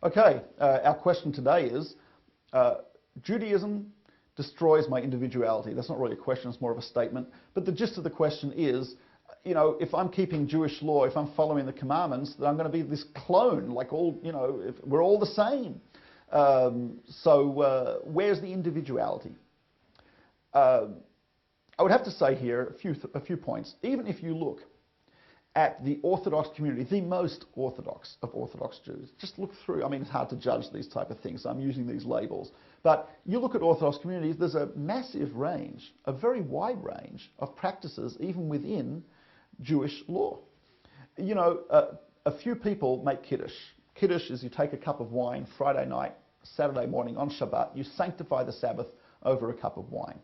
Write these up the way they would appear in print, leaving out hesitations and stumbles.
Okay, our question today is, Judaism destroys my individuality. That's not really a question, it's more of a statement. But the gist of the question is, you know, if I'm keeping Jewish law, if I'm following the commandments, then I'm going to be this clone, like all, you know, if we're all the same. Where's the individuality? I would have to say here a few points. Even if you look at the Orthodox community, the most Orthodox of Orthodox Jews, just look through. I mean, it's hard to judge these type of things, so I'm using these labels. But you look at Orthodox communities, there's a massive range, a very wide range of practices, even within Jewish law. You know, a few people make Kiddush. Kiddush is you take a cup of wine Friday night, Saturday morning on Shabbat, you sanctify the Sabbath over a cup of wine.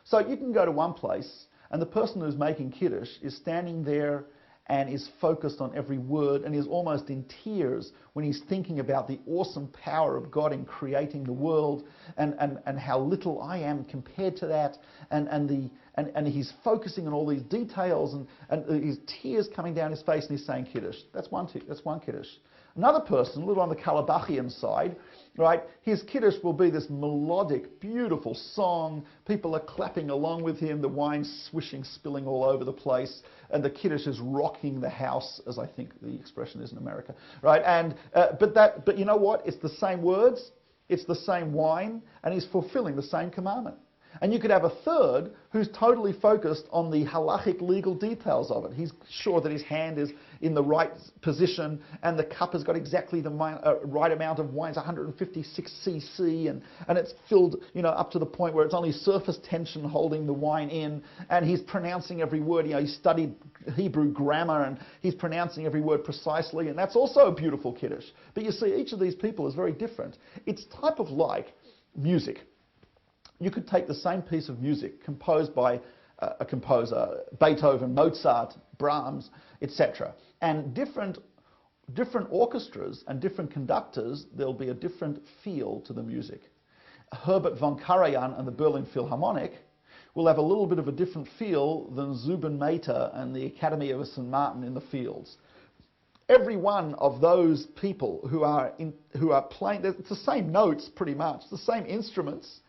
So you can go to one place and the person who's making Kiddush is standing there and is focused on every word and is almost in tears when he's thinking about the awesome power of God in creating the world and how little I am compared to that, and he's focusing on all these details and his tears coming down his face and he's saying Kiddush. That's one Kiddush. Another person, a little on the Kalabachian side, right, his Kiddush will be this melodic, beautiful song. People are clapping along with him, the wine's swishing, spilling all over the place, and the Kiddush is rocking the house, as I think the expression is in America, right? And but you know what? It's the same words, it's the same wine, and he's fulfilling the same commandment. And you could have a third who's totally focused on the halachic legal details of it. He's sure that his hand is in the right position and the cup has got exactly the right amount of wine. It's 156 cc and it's filled, you know, up to the point where it's only surface tension holding the wine in, and he's pronouncing every word. You know, he studied Hebrew grammar and he's pronouncing every word precisely, and that's also a beautiful Kiddush. But you see, each of these people is very different. It's type of like music. You could take the same piece of music composed by a composer, Beethoven, Mozart, Brahms, etc. And different orchestras and different conductors, there'll be a different feel to the music. Herbert von Karajan and the Berlin Philharmonic will have a little bit of a different feel than Zubin Mehta and the Academy of St. Martin in the Fields. Every one of those people who are playing, it's the same notes pretty much, the same instruments,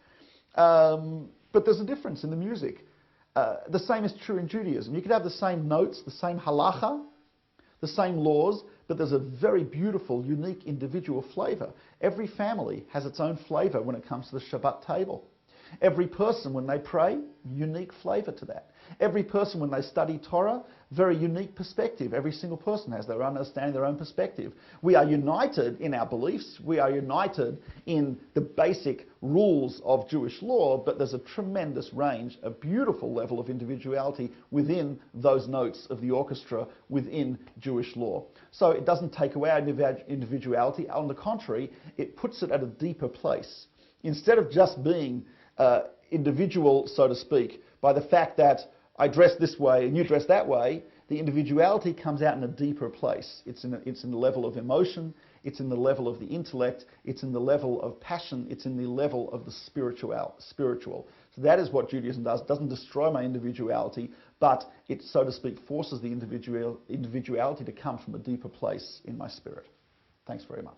but there's a difference in the music. The same is true in Judaism. You could have the same notes, the same halacha, the same laws, but there's a very beautiful, unique, individual flavor. Every family has its own flavor when it comes to the Shabbat table. Every person, when they pray, unique flavor to that. Every person, when they study Torah, very unique perspective. Every single person has their own understanding, their own perspective. We are united in our beliefs. We are united in the basic rules of Jewish law, but there's a tremendous range, a beautiful level of individuality within those notes of the orchestra within Jewish law. So it doesn't take away our individuality. On the contrary, it puts it at a deeper place. Instead of just being individual, so to speak, by the fact that I dress this way and you dress that way, the individuality comes out in a deeper place. It's in the level of emotion, it's in the level of the intellect, it's in the level of passion, it's in the level of the spiritual. So that is what Judaism does. It doesn't destroy my individuality, but it, so to speak, forces the individuality to come from a deeper place in my spirit. Thanks very much.